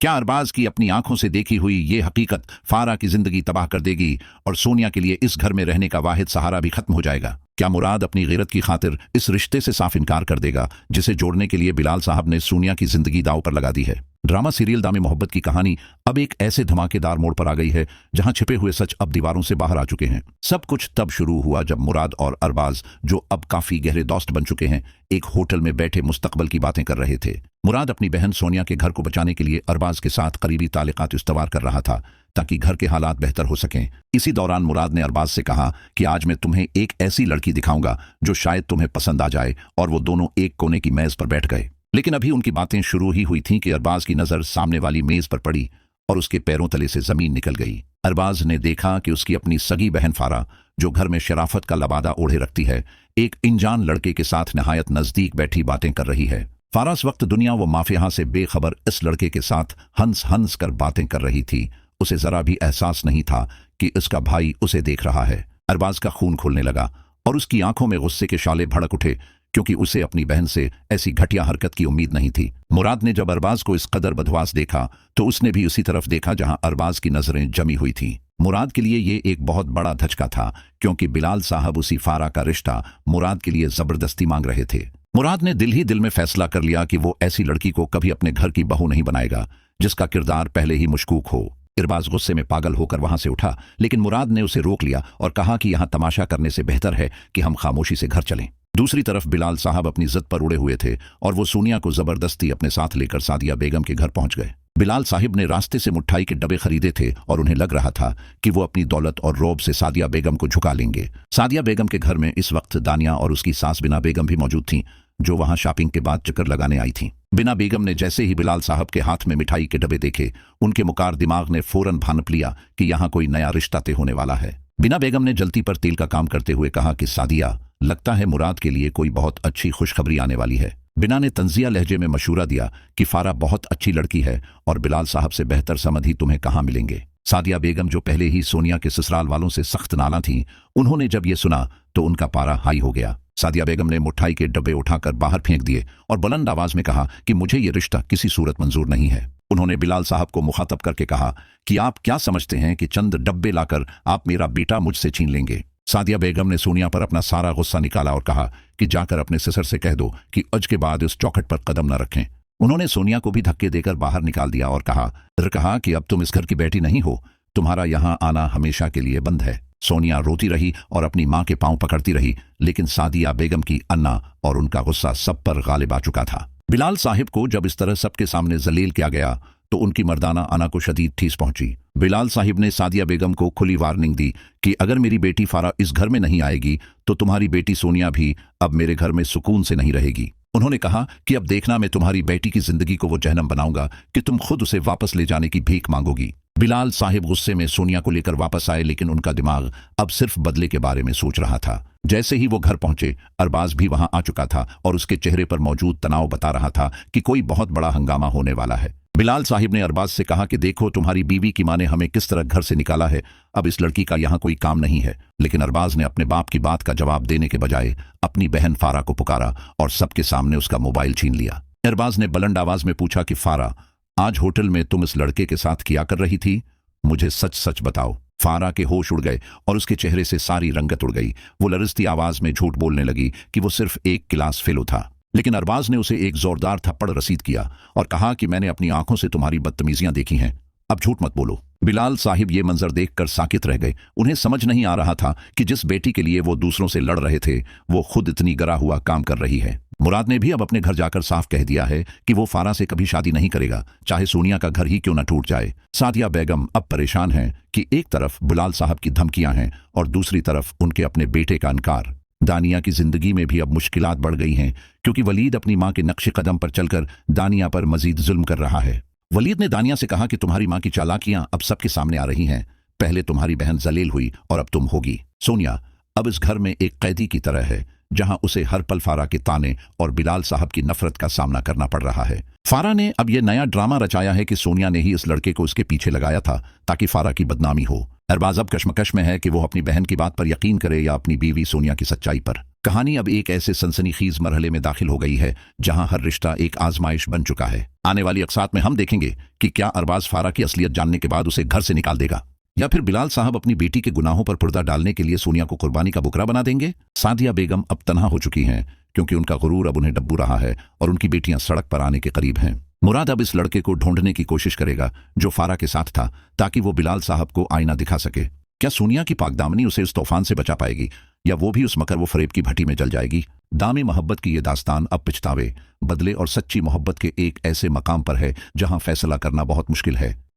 क्या अरबाज की अपनी आंखों से देखी हुई ये हकीकत फारा की जिंदगी तबाह कर देगी और सोनिया के लिए इस घर में रहने का वाहिद सहारा भी खत्म हो जाएगा? क्या मुराद अपनी गैरत की खातिर इस रिश्ते से साफ इनकार कर देगा जिसे जोड़ने के लिए बिलाल साहब ने सोनिया की जिंदगी दांव पर लगा दी है? ड्रामा सीरियल दामे मोहब्बत की कहानी अब एक ऐसे धमाकेदार मोड़ पर आ गई है जहां छिपे हुए सच अब दीवारों से बाहर आ चुके हैं। सब कुछ तब शुरू हुआ जब मुराद और अरबाज, जो अब काफी गहरे दोस्त बन चुके हैं, एक होटल में बैठे मुस्तकबल की बातें कर रहे थे। मुराद अपनी बहन सोनिया के घर को बचाने के लिए अरबाज के साथ करीबी ताल्लुकात इस्तवार कर रहा था ताकि घर के हालात बेहतर हो सकें। इसी दौरान मुराद ने अरबाज से कहा कि आज मैं तुम्हें एक ऐसी लड़की दिखाऊंगा जो शायद तुम्हें पसंद आ जाए, और वो दोनों एक कोने की मेज पर बैठ गए। लेकिन अभी उनकी बातें शुरू ही हुई थीं कि अरबाज की नजर सामने वाली मेज पर पड़ी और उसके पैरों तले से जमीन निकल गई। अरबाज ने देखा कि उसकी अपनी सगी बहन फारा, जो घर में शराफत का लबादा ओढ़े रखती है, एक अनजान लड़के के साथ नहायत नजदीक बैठी बातें कर रही है। फारा इस वक्त दुनिया व माफिया से बेखबर इस लड़के के साथ हंस हंस कर बातें कर रही थी। उसे जरा भी एहसास नहीं था कि उसका भाई उसे देख रहा है। अरबाज का खून खोलने लगा और उसकी आंखों में गुस्से के शाले भड़क उठे, क्योंकि उसे अपनी बहन से ऐसी घटिया हरकत की उम्मीद नहीं थी। मुराद ने जब अरबाज को इस कदर बदवास देखा तो उसने भी उसी तरफ देखा जहां अरबाज की नजरें जमी हुई थीं। मुराद के लिए ये एक बहुत बड़ा धचका था, क्योंकि बिलाल साहब उसी फारा का रिश्ता मुराद के लिए जबरदस्ती मांग रहे थे। मुराद ने दिल ही दिल में फैसला कर लिया कि वो ऐसी लड़की को कभी अपने घर की बहू नहीं बनाएगा जिसका किरदार पहले ही मशकूक हो। अरबाज गुस्से में पागल होकर वहां से उठा, लेकिन मुराद ने उसे रोक लिया और कहा कि यहां तमाशा करने से बेहतर है कि हम खामोशी से घर चलें। दूसरी तरफ बिलाल साहब अपनी जिद पर उड़े हुए थे और वो सोनिया को जबरदस्ती अपने साथ लेकर सादिया बेगम के घर पहुंच गए। बिलाल साहिब ने रास्ते से मिठाई के डब्बे खरीदे थे और उन्हें लग रहा था कि वो अपनी दौलत और रौब से सादिया बेगम को झुका लेंगे। सादिया बेगम के घर में इस वक्त दानिया और उसकी सास बिना बेगम भी मौजूद थीं, जो वहां शॉपिंग के बाद चक्कर लगाने आई थीं। बिना बेगम ने जैसे ही बिलाल साहब के हाथ में मिठाई के डब्बे देखे, उनके मुकार दिमाग ने फौरन भानप लिया कि यहाँ कोई नया रिश्ता तय होने वाला है। बिना बेगम ने जल्दी पर तेल का काम करते हुए कहा कि सादिया, लगता है मुराद के लिए कोई बहुत अच्छी खुशखबरी आने वाली है। बिना ने तंजिया लहजे में मशूरा दिया कि फारा बहुत अच्छी लड़की है और बिलाल साहब से बेहतर समधी तुम्हें कहाँ मिलेंगे। सादिया बेगम, जो पहले ही सोनिया के ससुराल वालों से सख्त नाला थी, उन्होंने जब ये सुना तो उनका पारा हाई हो गया। सादिया बेगम ने मिठाई के डब्बे उठाकर बाहर फेंक दिए और बुलंद आवाज में कहा कि मुझे ये रिश्ता किसी सूरत मंजूर नहीं है। उन्होंने बिलाल साहब को मुखातब करके कहा कि आप क्या समझते हैं कि चंद डब्बे लाकर आप मेरा बेटा मुझसे छीन लेंगे? सादिया बेगम ने सोनिया पर अपना सारा गुस्सा निकाला और कहा कि जाकर अपने ससुर से कह दो कि आज के बाद इस चौखट पर कदम न रखें। उन्होंने सोनिया को भी धक्के देकर बाहर निकाल दिया और कहा कि अब तुम इस घर की बेटी नहीं हो, तुम्हारा यहाँ आना हमेशा के लिए बंद है। सोनिया रोती रही और अपनी मां के पांव पकड़ती रही, लेकिन सादिया बेगम की अन्ना और उनका गुस्सा सब पर गालिब आ चुका था। बिलाल साहिब को जब इस तरह सबके सामने जलील किया गया तो उनकी मर्दाना आना को शदीद ठेस पहुंची। बिलाल साहिब ने सादिया बेगम को खुली वार्निंग दी कि अगर मेरी बेटी फारा इस घर में नहीं आएगी तो तुम्हारी बेटी सोनिया भी अब मेरे घर में सुकून से नहीं रहेगी। उन्होंने कहा कि अब देखना, मैं तुम्हारी बेटी की जिंदगी को वो जहन्नम बनाऊंगा कि तुम खुद उसे वापस ले जाने की भीख मांगोगी। बिलाल साहिब गुस्से में सोनिया को लेकर वापस आए, लेकिन उनका दिमाग अब सिर्फ बदले के बारे में सोच रहा था। जैसे ही वो घर पहुंचे, अरबाज भी वहां आ चुका था और उसके चेहरे पर मौजूद तनाव बता रहा था कि कोई बहुत बड़ा हंगामा होने वाला है। बिलाल साहिब ने अरबाज से कहा कि देखो, तुम्हारी बीवी की मां ने हमें किस तरह घर से निकाला है, अब इस लड़की का यहाँ कोई काम नहीं है। लेकिन अरबाज ने अपने बाप की बात का जवाब देने के बजाय अपनी बहन फारा को पुकारा और सबके सामने उसका मोबाइल छीन लिया। अरबाज ने बुलंद आवाज में पूछा कि फारा, आज होटल में तुम इस लड़के के साथ क्या कर रही थी? मुझे सच सच बताओ। फारा के होश उड़ गए और उसके चेहरे से सारी रंगत उड़ गई। वो लरजती आवाज में झूठ बोलने लगी कि वो सिर्फ एक क्लास फेलो था। लेकिन अरबाज ने उसे एक जोरदार थप्पड़ रसीद किया और कहा कि मैंने अपनी आंखों से तुम्हारी बदतमीजियां देखी हैं, अब झूठ मत बोलो। बिलाल साहिब ये मंजर देखकर साकित रह गए। उन्हें समझ नहीं आ रहा था कि जिस बेटी के लिए वो दूसरों से लड़ रहे थे, वो खुद इतनी गरा हुआ काम कर रही है। मुराद ने भी अब अपने घर जाकर साफ कह दिया है कि वो फारा से कभी शादी नहीं करेगा, चाहे सोनिया का घर ही क्यों न टूट जाए। सादिया बेगम अब परेशान हैं कि एक तरफ बिलाल साहब की धमकियां हैं और दूसरी तरफ उनके अपने बेटे का इनकार। दानिया की जिंदगी में भी अब मुश्किलात बढ़ गई हैं, क्योंकि वलीद अपनी मां के नक्शे कदम पर चलकर दानिया पर मजीद जुल्म कर रहा है। वलीद ने दानिया से कहा कि तुम्हारी मां की चालाकियां अब सबके सामने आ रही हैं। पहले तुम्हारी बहन जलील हुई और अब तुम होगी। सोनिया अब इस घर में एक कैदी की तरह है, जहां उसे हर पल फारा के ताने और बिलाल साहब की नफरत का सामना करना पड़ रहा है। फारा ने अब यह नया ड्रामा रचाया है कि सोनिया ने ही इस लड़के को उसके पीछे लगाया था ताकि फारा की बदनामी हो। अरबाज अब कश्मकश में है कि वो अपनी बहन की बात पर यकीन करे या अपनी बीवी सोनिया की सच्चाई पर। कहानी अब एक ऐसे सनसनीखेज मरहले में दाखिल हो गई है जहां हर रिश्ता एक आजमाइश बन चुका है। आने वाली अक़सात में हम देखेंगे कि क्या अरबाज फारा की असलियत जानने के बाद उसे घर से निकाल देगा, या फिर बिलाल साहब अपनी बेटी के गुनाहों पर पर्दा डालने के लिए सोनिया को कुर्बानी का बुकरा बना देंगे। सादिया बेगम अब तन्हा हो चुकी हैं क्योंकि उनका गुरूर अब उन्हें डब्बू रहा है और उनकी बेटियां सड़क पर आने के करीब हैं। मुराद अब इस लड़के को ढूंढने की कोशिश करेगा जो फारा के साथ था, ताकि वो बिलाल साहब को आईना दिखा सके। क्या सोनिया की पाकदामनी उसे इस तूफान से बचा पाएगी, या वो भी उस मकर व फरेब की भट्टी में जल जाएगी। दामे मोहब्बत की ये दास्तान अब पिछतावे, बदले और सच्ची मोहब्बत के एक ऐसे मकाम पर है जहां फैसला करना बहुत मुश्किल है।